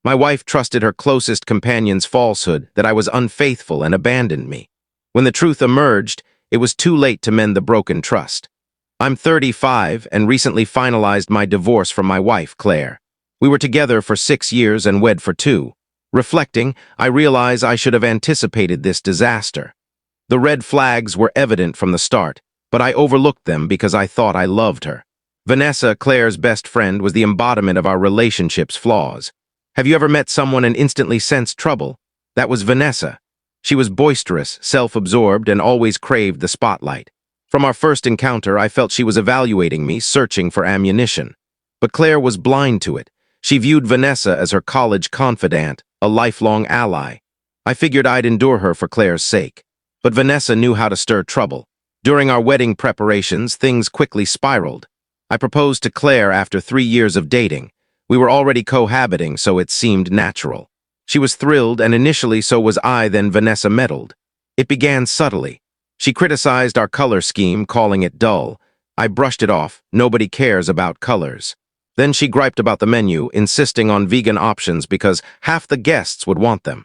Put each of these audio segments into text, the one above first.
My wife trusted her closest companion's falsehood that I was unfaithful and abandoned me. When the truth emerged, it was too late to mend the broken trust. I'm 35 and recently finalized my divorce from my wife, Claire. We were together for 6 years and wed for 2. Reflecting, I realize I should have anticipated this disaster. The red flags were evident from the start, but I overlooked them because I thought I loved her. Vanessa, Claire's best friend, was the embodiment of our relationship's flaws. Have you ever met someone and instantly sensed trouble? That was Vanessa. She was boisterous, self-absorbed, and always craved the spotlight. From our first encounter, I felt she was evaluating me, searching for ammunition. But Claire was blind to it. She viewed Vanessa as her college confidant, a lifelong ally. I figured I'd endure her for Claire's sake. But Vanessa knew how to stir trouble. During our wedding preparations, things quickly spiraled. I proposed to Claire after 3 years of dating. We were already cohabiting, so it seemed natural. She was thrilled, and initially so was I, then Vanessa meddled. It began subtly. She criticized our color scheme, calling it dull. I brushed it off. Nobody cares about colors. Then she griped about the menu, insisting on vegan options because half the guests would want them.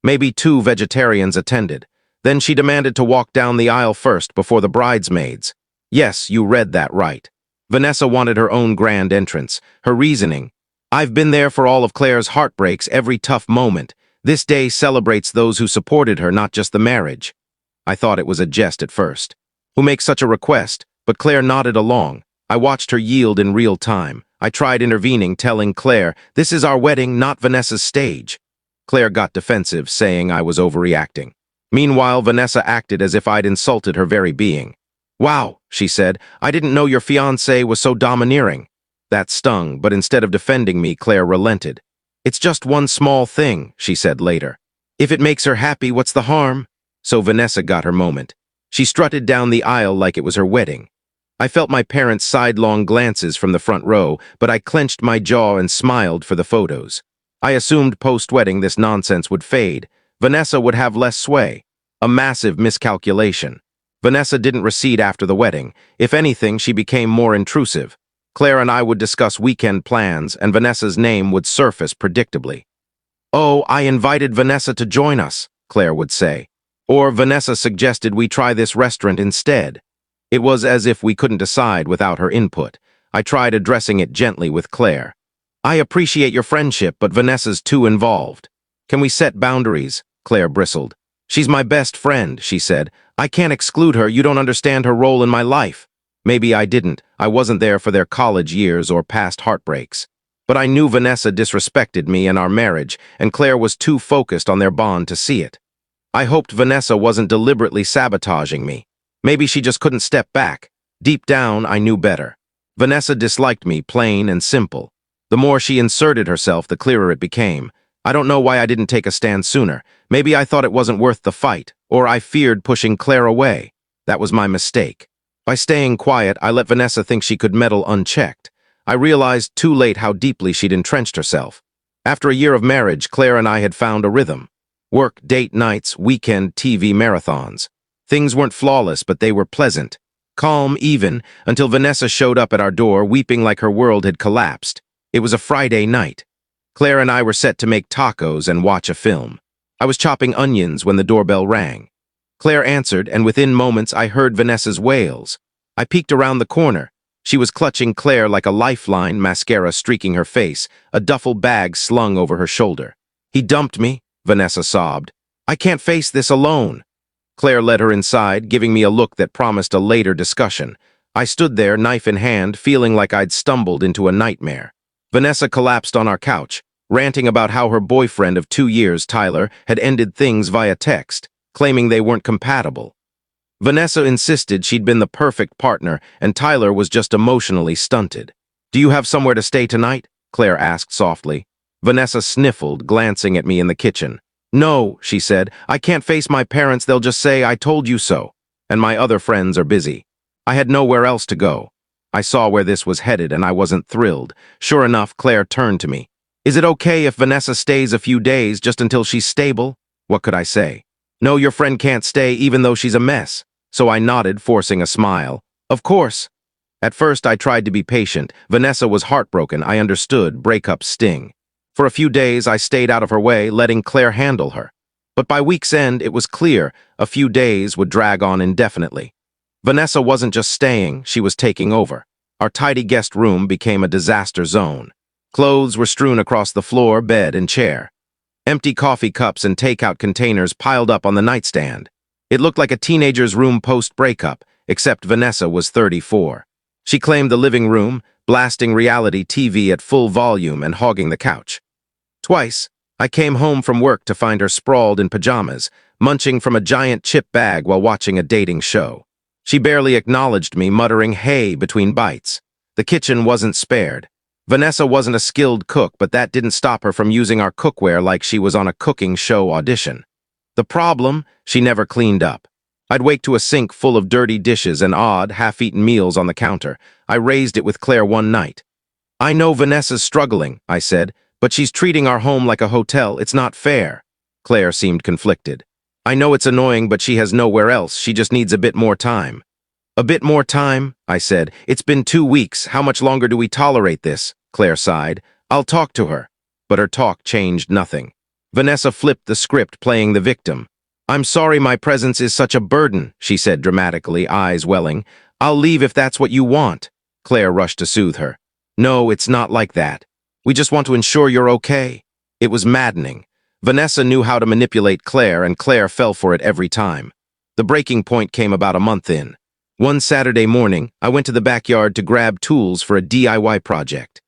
Maybe 2 vegetarians attended. Then she demanded to walk down the aisle first before the bridesmaids. Yes, you read that right. Vanessa wanted her own grand entrance. Her reasoning: I've been there for all of Claire's heartbreaks, every tough moment. This day celebrates those who supported her, not just the marriage. I thought it was a jest at first. Who makes such a request? But Claire nodded along. I watched her yield in real time. I tried intervening, telling Claire, this is our wedding, not Vanessa's stage. Claire got defensive, saying I was overreacting. Meanwhile, Vanessa acted as if I'd insulted her very being. Wow, she said, I didn't know your fiancé was so domineering. That stung, but instead of defending me, Claire relented. It's just one small thing, she said later. If it makes her happy, what's the harm? So Vanessa got her moment. She strutted down the aisle like it was her wedding. I felt my parents' sidelong glances from the front row, but I clenched my jaw and smiled for the photos. I assumed post-wedding this nonsense would fade. Vanessa would have less sway. A massive miscalculation. Vanessa didn't recede after the wedding. If anything, she became more intrusive. Claire and I would discuss weekend plans, and Vanessa's name would surface predictably. Oh, I invited Vanessa to join us, Claire would say. Or Vanessa suggested we try this restaurant instead. It was as if we couldn't decide without her input. I tried addressing it gently with Claire. I appreciate your friendship, but Vanessa's too involved. Can we set boundaries? Claire bristled. She's my best friend, she said. I can't exclude her. You don't understand her role in my life. Maybe I didn't. I wasn't there for their college years or past heartbreaks. But I knew Vanessa disrespected me and our marriage, and Claire was too focused on their bond to see it. I hoped Vanessa wasn't deliberately sabotaging me. Maybe she just couldn't step back. Deep down, I knew better. Vanessa disliked me, plain and simple. The more she inserted herself, the clearer it became. I don't know why I didn't take a stand sooner. Maybe I thought it wasn't worth the fight, or I feared pushing Claire away. That was my mistake. By staying quiet, I let Vanessa think she could meddle unchecked. I realized too late how deeply she'd entrenched herself. After a year of marriage, Claire and I had found a rhythm. Work, date nights, weekend TV marathons. Things weren't flawless, but they were pleasant. Calm, even, until Vanessa showed up at our door, weeping like her world had collapsed. It was a Friday night. Claire and I were set to make tacos and watch a film. I was chopping onions when the doorbell rang. Claire answered, and within moments I heard Vanessa's wails. I peeked around the corner. She was clutching Claire like a lifeline, mascara streaking her face, a duffel bag slung over her shoulder. He dumped me, Vanessa sobbed. I can't face this alone. Claire led her inside, giving me a look that promised a later discussion. I stood there, knife in hand, feeling like I'd stumbled into a nightmare. Vanessa collapsed on our couch, ranting about how her boyfriend of 2 years, Tyler, had ended things via text, claiming they weren't compatible. Vanessa insisted she'd been the perfect partner, and Tyler was just emotionally stunted. Do you have somewhere to stay tonight? Claire asked softly. Vanessa sniffled, glancing at me in the kitchen. No, she said, I can't face my parents. They'll just say I told you so. And my other friends are busy. I had nowhere else to go. I saw where this was headed, and I wasn't thrilled. Sure enough, Claire turned to me. Is it okay if Vanessa stays a few days just until she's stable? What could I say? No, your friend can't stay even though she's a mess. So I nodded, forcing a smile. Of course. At first, I tried to be patient. Vanessa was heartbroken. I understood. Breakups sting. For a few days, I stayed out of her way, letting Claire handle her. But by week's end, it was clear a few days would drag on indefinitely. Vanessa wasn't just staying, she was taking over. Our tidy guest room became a disaster zone. Clothes were strewn across the floor, bed, and chair. Empty coffee cups and takeout containers piled up on the nightstand. It looked like a teenager's room post-breakup, except Vanessa was 34. She claimed the living room, blasting reality TV at full volume and hogging the couch. Twice, I came home from work to find her sprawled in pajamas, munching from a giant chip bag while watching a dating show. She barely acknowledged me, muttering "hey" between bites. The kitchen wasn't spared. Vanessa wasn't a skilled cook, but that didn't stop her from using our cookware like she was on a cooking show audition. The problem? She never cleaned up. I'd wake to a sink full of dirty dishes and odd, half-eaten meals on the counter. I raised it with Claire one night. "I know Vanessa's struggling," I said, "but she's treating our home like a hotel. It's not fair." Claire seemed conflicted. "I know it's annoying, but she has nowhere else. She just needs a bit more time." "A bit more time?" I said. "It's been 2 weeks. How much longer do we tolerate this?" Claire sighed. "I'll talk to her." But her talk changed nothing. Vanessa flipped the script, playing the victim. "I'm sorry my presence is such a burden," she said dramatically, eyes welling. "I'll leave if that's what you want." Claire rushed to soothe her. "No, it's not like that. We just want to ensure you're okay." It was maddening. Vanessa knew how to manipulate Claire, and Claire fell for it every time. The breaking point came about a month in. One Saturday morning, I went to the backyard to grab tools for a DIY project.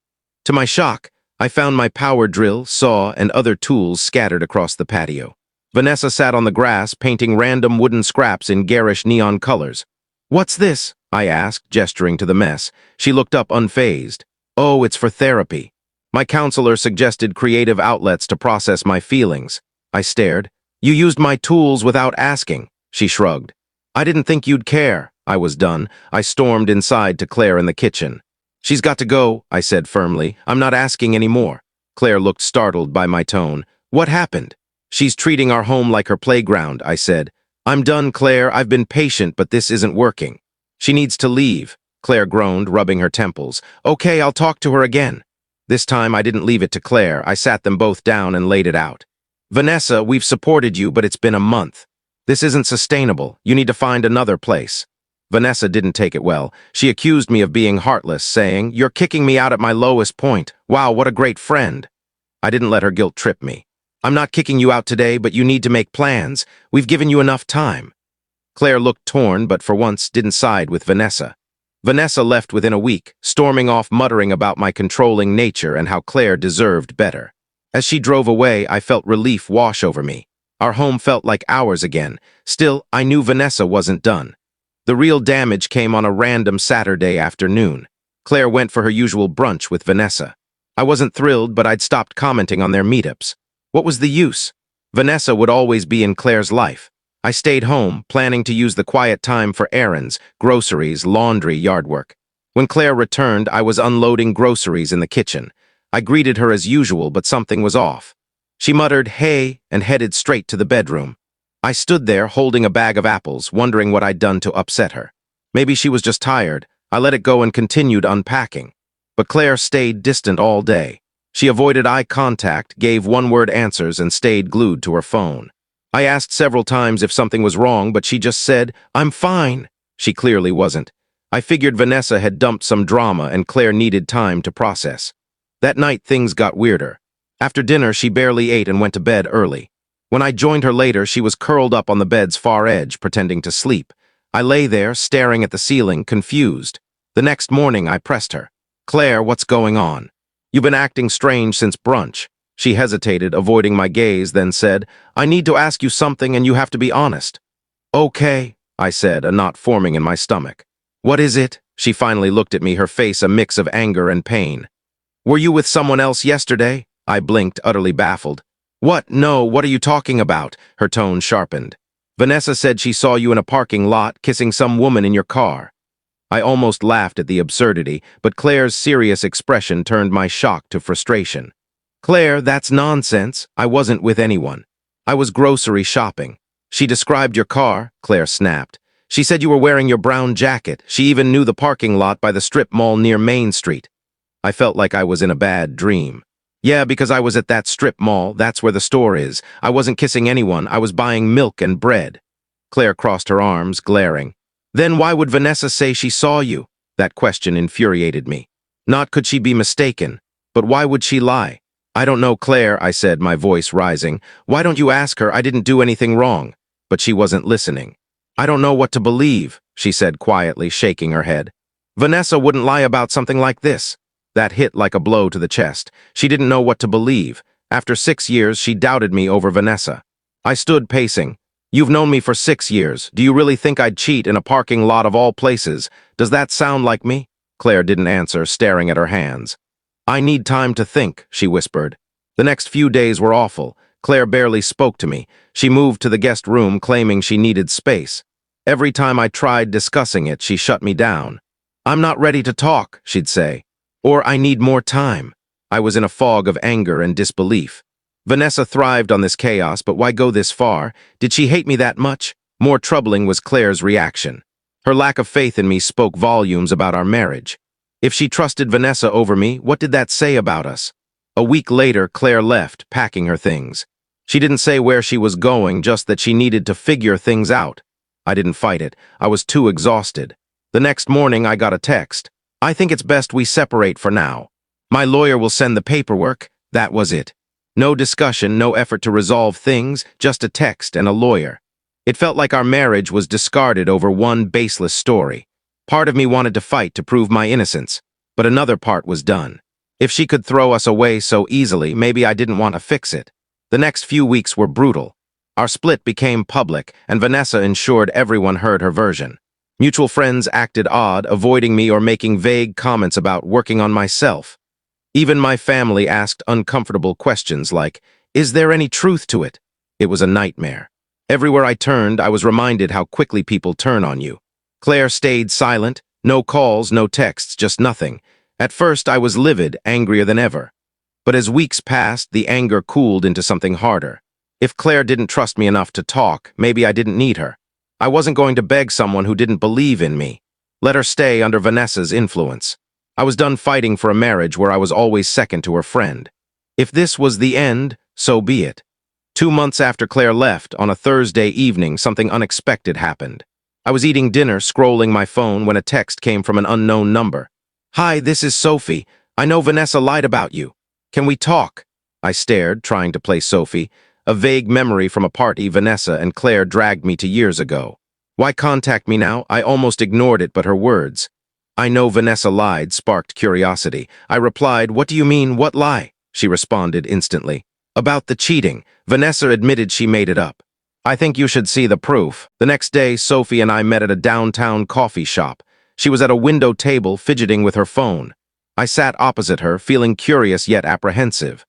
To my shock, I found my power drill, saw, and other tools scattered across the patio. Vanessa sat on the grass, painting random wooden scraps in garish neon colors. "What's this?" I asked, gesturing to the mess. She looked up unfazed. "Oh, it's for therapy. My counselor suggested creative outlets to process my feelings." I stared. "You used my tools without asking," she shrugged. "I didn't think you'd care." I was done. I stormed inside to Claire in the kitchen. "She's got to go," I said firmly. "I'm not asking any more." Claire looked startled by my tone. "What happened?" "She's treating our home like her playground," I said. "I'm done, Claire. I've been patient, but this isn't working." "She needs to leave," Claire groaned, rubbing her temples. "Okay, I'll talk to her again." This time I didn't leave it to Claire. I sat them both down and laid it out. "Vanessa, we've supported you, but it's been a month. This isn't sustainable. You need to find another place." Vanessa didn't take it well. She accused me of being heartless, saying, "You're kicking me out at my lowest point. Wow, what a great friend." I didn't let her guilt trip me. "I'm not kicking you out today, but you need to make plans. We've given you enough time." Claire looked torn, but for once didn't side with Vanessa. Vanessa left within a week, storming off muttering about my controlling nature and how Claire deserved better. As she drove away, I felt relief wash over me. Our home felt like ours again. Still, I knew Vanessa wasn't done. The real damage came on a random Saturday afternoon. Claire went for her usual brunch with Vanessa. I wasn't thrilled, but I'd stopped commenting on their meetups. What was the use? Vanessa would always be in Claire's life. I stayed home, planning to use the quiet time for errands, groceries, laundry, yard work. When Claire returned, I was unloading groceries in the kitchen. I greeted her as usual, but something was off. She muttered, "Hey," and headed straight to the bedroom. I stood there, holding a bag of apples, wondering what I'd done to upset her. Maybe she was just tired. I let it go and continued unpacking. But Claire stayed distant all day. She avoided eye contact, gave one-word answers, and stayed glued to her phone. I asked several times if something was wrong, but she just said, "I'm fine." She clearly wasn't. I figured Vanessa had dumped some drama and Claire needed time to process. That night, things got weirder. After dinner, she barely ate and went to bed early. When I joined her later, she was curled up on the bed's far edge, pretending to sleep. I lay there, staring at the ceiling, confused. The next morning, I pressed her. "Claire, what's going on? You've been acting strange since brunch." She hesitated, avoiding my gaze, then said, "I need to ask you something and you have to be honest." "Okay," I said, a knot forming in my stomach. "What is it?" She finally looked at me, her face a mix of anger and pain. "Were you with someone else yesterday?" I blinked, utterly baffled. "What? No, what are you talking about?" Her tone sharpened. "Vanessa said she saw you in a parking lot, kissing some woman in your car." I almost laughed at the absurdity, but Claire's serious expression turned my shock to frustration. "Claire, that's nonsense. I wasn't with anyone. I was grocery shopping." "She described your car," Claire snapped. "She said you were wearing your brown jacket. She even knew the parking lot by the strip mall near Main Street." I felt like I was in a bad dream. Yeah, because I was at that strip mall. That's where the store is. I wasn't kissing anyone. I was buying milk and bread. Claire crossed her arms, glaring. Then why would Vanessa say she saw you? That question infuriated me. Not could she be mistaken, but why would she lie? I don't know, Claire, I said, my voice rising. Why don't you ask her? I didn't do anything wrong. But she wasn't listening. I don't know what to believe, she said quietly, shaking her head. Vanessa wouldn't lie about something like this. That hit like a blow to the chest. She didn't know what to believe. After 6 years, she doubted me over Vanessa. I stood pacing. You've known me for 6 years. Do you really think I'd cheat in a parking lot of all places? Does that sound like me? Claire didn't answer, staring at her hands. I need time to think, she whispered. The next few days were awful. Claire barely spoke to me. She moved to the guest room, claiming she needed space. Every time I tried discussing it, she shut me down. I'm not ready to talk, she'd say. Or I need more time. I was in a fog of anger and disbelief. Vanessa thrived on this chaos, but why go this far? Did she hate me that much? More troubling was Claire's reaction. Her lack of faith in me spoke volumes about our marriage. If she trusted Vanessa over me, what did that say about us? A week later, Claire left, packing her things. She didn't say where she was going, just that she needed to figure things out. I didn't fight it. I was too exhausted. The next morning, I got a text. I think it's best we separate for now. My lawyer will send the paperwork. That was it. No discussion, no effort to resolve things, just a text and a lawyer. It felt like our marriage was discarded over one baseless story. Part of me wanted to fight to prove my innocence, but another part was done. If she could throw us away so easily, maybe I didn't want to fix it. The next few weeks were brutal. Our split became public, and Vanessa ensured everyone heard her version. Mutual friends acted odd, avoiding me or making vague comments about working on myself. Even my family asked uncomfortable questions like, is there any truth to it? It was a nightmare. Everywhere I turned, I was reminded how quickly people turn on you. Claire stayed silent, no calls, no texts, just nothing. At first, I was livid, angrier than ever. But as weeks passed, the anger cooled into something harder. If Claire didn't trust me enough to talk, maybe I didn't need her. I wasn't going to beg someone who didn't believe in me. Let her stay under Vanessa's influence. I was done fighting for a marriage where I was always second to her friend. If this was the end, so be it. 2 months after Claire left, on a Thursday evening, something unexpected happened. I was eating dinner, scrolling my phone, when a text came from an unknown number. Hi, this is Sophie. I know Vanessa lied about you. Can we talk? I stared, trying to play Sophie. A vague memory from a party Vanessa and Claire dragged me to years ago. Why contact me now? I almost ignored it, but her words. I know Vanessa lied sparked curiosity. I replied, what do you mean, what lie? She responded instantly. About the cheating. Vanessa admitted she made it up. I think you should see the proof. The next day, Sophie and I met at a downtown coffee shop. She was at a window table, fidgeting with her phone. I sat opposite her, feeling curious yet apprehensive.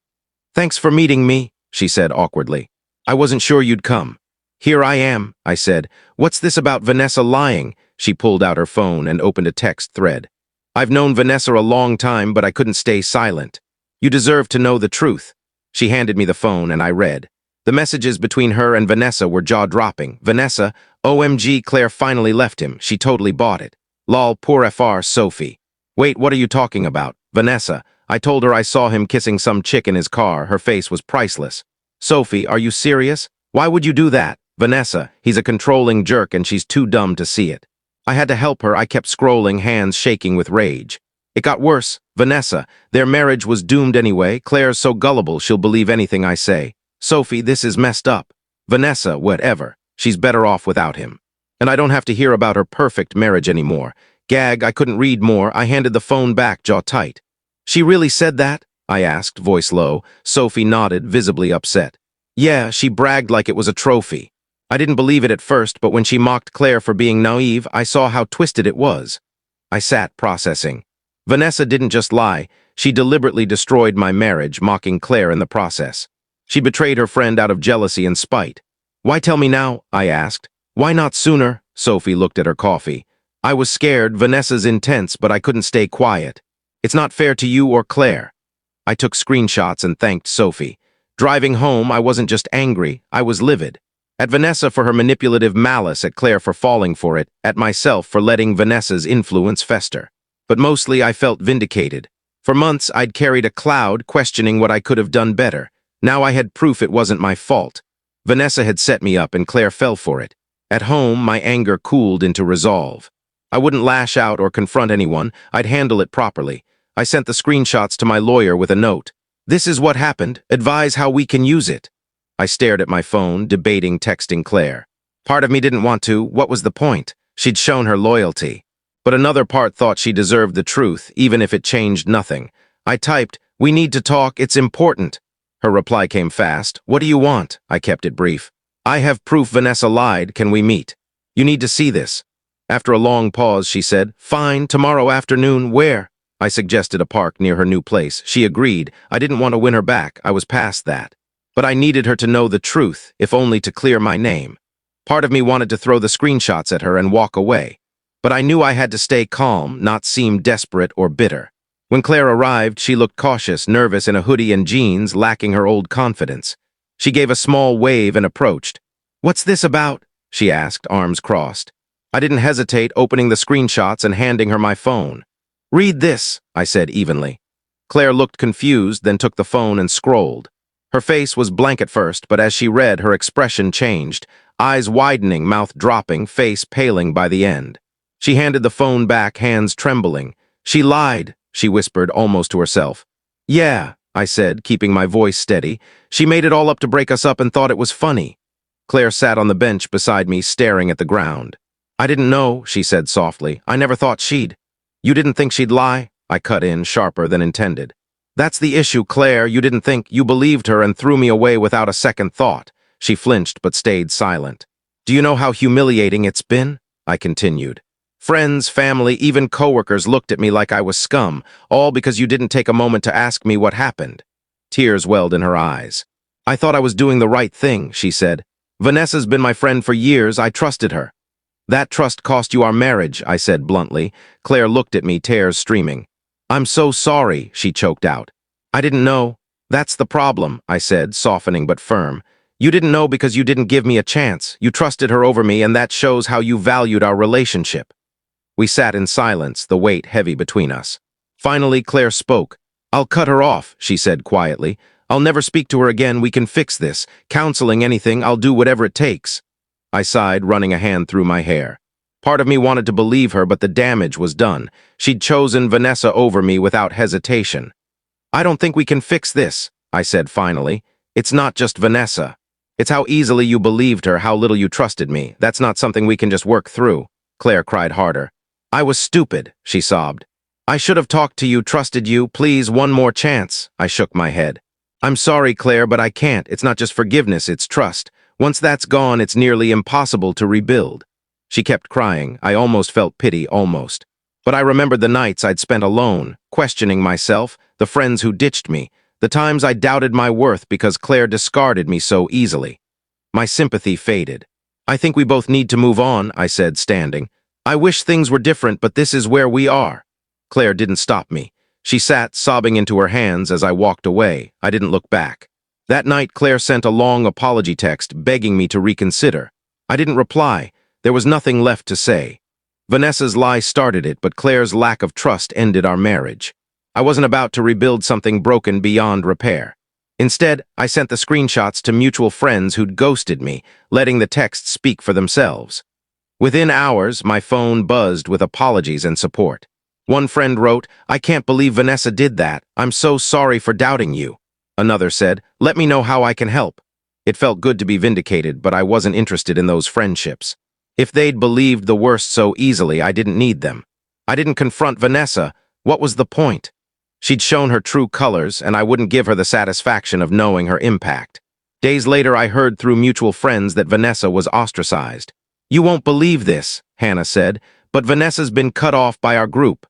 Thanks for meeting me, she said awkwardly. I wasn't sure you'd come. Here I am, I said. What's this about Vanessa lying? She pulled out her phone and opened a text thread. I've known Vanessa a long time, but I couldn't stay silent. You deserve to know the truth. She handed me the phone and I read. The messages between her and Vanessa were jaw-dropping. Vanessa, OMG, Claire finally left him. She totally bought it. Lol, poor FR, Sophie. Wait, what are you talking about? Vanessa, I told her I saw him kissing some chick in his car. Her face was priceless. Sophie, are you serious? Why would you do that? Vanessa, he's a controlling jerk and she's too dumb to see it. I had to help her. I kept scrolling, hands shaking with rage. It got worse. Vanessa, their marriage was doomed anyway. Claire's so gullible she'll believe anything I say. Sophie, this is messed up. Vanessa, whatever. She's better off without him. And I don't have to hear about her perfect marriage anymore. Gag, I couldn't read more. I handed the phone back, jaw tight. She really said that? I asked, voice low. Sophie nodded, visibly upset. Yeah, she bragged like it was a trophy. I didn't believe it at first, but when she mocked Claire for being naive, I saw how twisted it was. I sat, processing. Vanessa didn't just lie. She deliberately destroyed my marriage, mocking Claire in the process. She betrayed her friend out of jealousy and spite. Why tell me now? I asked. Why not sooner? Sophie looked at her coffee. I was scared. Vanessa's intense, but I couldn't stay quiet. It's not fair to you or Claire. I took screenshots and thanked Sophie. Driving home, I wasn't just angry, I was livid. At Vanessa for her manipulative malice, at Claire for falling for it, at myself for letting Vanessa's influence fester. But mostly I felt vindicated. For months, I'd carried a cloud, questioning what I could have done better. Now I had proof it wasn't my fault. Vanessa had set me up and Claire fell for it. At home, my anger cooled into resolve. I wouldn't lash out or confront anyone. I'd handle it properly. I sent the screenshots to my lawyer with a note. "This is what happened. Advise how we can use it." I stared at my phone, debating texting Claire. Part of me didn't want to. What was the point? She'd shown her loyalty. But another part thought she deserved the truth, even if it changed nothing. I typed, "We need to talk, it's important." Her reply came fast. "What do you want?" I kept it brief. "I have proof Vanessa lied. Can we meet? You need to see this." After a long pause, she said, "Fine, tomorrow afternoon, where?" I suggested a park near her new place. She agreed. I didn't want to win her back. I was past that. But I needed her to know the truth, if only to clear my name. Part of me wanted to throw the screenshots at her and walk away. But I knew I had to stay calm, not seem desperate or bitter. When Claire arrived, she looked cautious, nervous in a hoodie and jeans, lacking her old confidence. She gave a small wave and approached. "What's this about?" she asked, arms crossed. I didn't hesitate, opening the screenshots and handing her my phone. "Read this," I said evenly. Claire looked confused, then took the phone and scrolled. Her face was blank at first, but as she read, her expression changed. Eyes widening, mouth dropping, face paling by the end. She handed the phone back, hands trembling. "She lied," she whispered almost to herself. "Yeah," I said, keeping my voice steady. "She made it all up to break us up and thought it was funny." Claire sat on the bench beside me, staring at the ground. "I didn't know," she said softly. "I never thought she'd." "You didn't think she'd lie?" I cut in, sharper than intended. "That's the issue, Claire. You didn't think. You believed her and threw me away without a second thought." She flinched but stayed silent. "Do you know how humiliating it's been?" I continued. "Friends, family, even coworkers looked at me like I was scum, all because you didn't take a moment to ask me what happened." Tears welled in her eyes. "I thought I was doing the right thing," she said. "Vanessa's been my friend for years. I trusted her." "That trust cost you our marriage," I said bluntly. Claire looked at me, tears streaming. "I'm so sorry," she choked out. "I didn't know." "That's the problem," I said, softening but firm. "You didn't know because you didn't give me a chance. You trusted her over me, and that shows how you valued our relationship." We sat in silence, the weight heavy between us. Finally, Claire spoke. "I'll cut her off," she said quietly. "I'll never speak to her again. We can fix this. Counseling, anything, I'll do whatever it takes." I sighed, running a hand through my hair. Part of me wanted to believe her, but the damage was done. She'd chosen Vanessa over me without hesitation. "I don't think we can fix this," I said finally. "It's not just Vanessa. It's how easily you believed her, how little you trusted me. That's not something we can just work through." Claire cried harder. "I was stupid," she sobbed. "I should have talked to you, trusted you. Please, one more chance." I shook my head. "I'm sorry, Claire, but I can't. It's not just forgiveness, it's trust. Once that's gone, it's nearly impossible to rebuild." She kept crying. I almost felt pity, almost. But I remembered the nights I'd spent alone, questioning myself, the friends who ditched me, the times I doubted my worth because Claire discarded me so easily. My sympathy faded. "I think we both need to move on," I said, standing. "I wish things were different, but this is where we are." Claire didn't stop me. She sat, sobbing into her hands as I walked away. I didn't look back. That night, Claire sent a long apology text, begging me to reconsider. I didn't reply. There was nothing left to say. Vanessa's lie started it, but Claire's lack of trust ended our marriage. I wasn't about to rebuild something broken beyond repair. Instead, I sent the screenshots to mutual friends who'd ghosted me, letting the texts speak for themselves. Within hours, my phone buzzed with apologies and support. One friend wrote, "I can't believe Vanessa did that. I'm so sorry for doubting you." Another said, "Let me know how I can help." It felt good to be vindicated, but I wasn't interested in those friendships. If they'd believed the worst so easily, I didn't need them. I didn't confront Vanessa. What was the point? She'd shown her true colors, and I wouldn't give her the satisfaction of knowing her impact. Days later, I heard through mutual friends that Vanessa was ostracized. "You won't believe this," Hannah said, "but Vanessa's been cut off by our group."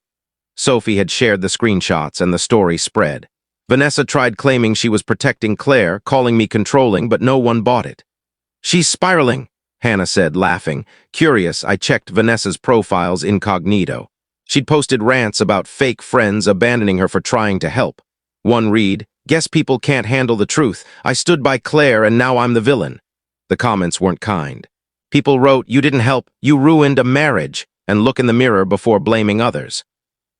Sophie had shared the screenshots, and the story spread. Vanessa tried claiming she was protecting Claire, calling me controlling, but no one bought it. "She's spiraling," Hannah said, laughing. Curious, I checked Vanessa's profiles incognito. She'd posted rants about fake friends abandoning her for trying to help. One read, "Guess people can't handle the truth. I stood by Claire and now I'm the villain." The comments weren't kind. People wrote, "You didn't help, you ruined a marriage," and look in the mirror before blaming others.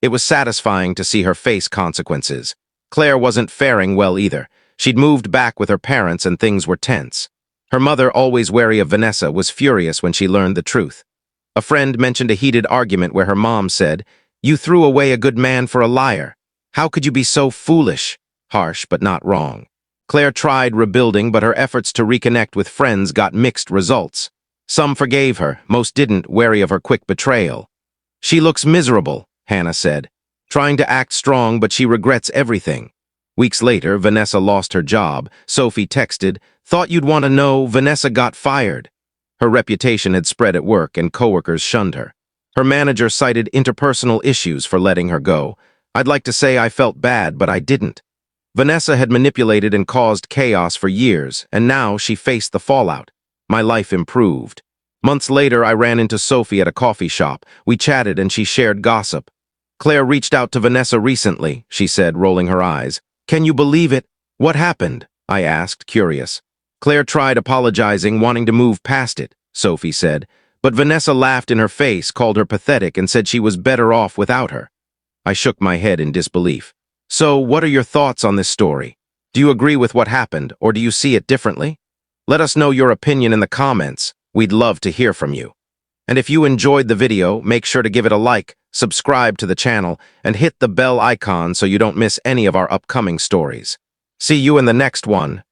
It was satisfying to see her face consequences. Claire wasn't faring well either. She'd moved back with her parents and things were tense. Her mother, always wary of Vanessa, was furious when she learned the truth. A friend mentioned a heated argument where her mom said, "You threw away a good man for a liar. How could you be so foolish?" Harsh, but not wrong. Claire tried rebuilding, but her efforts to reconnect with friends got mixed results. Some forgave her, most didn't, wary of her quick betrayal. "She looks miserable," Hannah said, trying to act strong, but she regrets everything. Weeks later, Vanessa lost her job. Sophie texted, "Thought you'd want to know, Vanessa got fired." Her reputation had spread at work and coworkers shunned her. Her manager cited interpersonal issues for letting her go. "I'd like to say I felt bad, but I didn't." Vanessa had manipulated and caused chaos for years, and now she faced the fallout. My life improved. Months later, I ran into Sophie at a coffee shop. We chatted and she shared gossip. "Claire reached out to Vanessa recently," she said, rolling her eyes. "Can you believe it? What happened?" I asked, curious. "Claire tried apologizing, wanting to move past it," Sophie said. But Vanessa laughed in her face, called her pathetic, and said she was better off without her. I shook my head in disbelief. "So, what are your thoughts on this story? Do you agree with what happened, or do you see it differently? Let us know your opinion in the comments. We'd love to hear from you. And if you enjoyed the video, make sure to give it a like, subscribe to the channel, and hit the bell icon so you don't miss any of our upcoming stories. See you in the next one.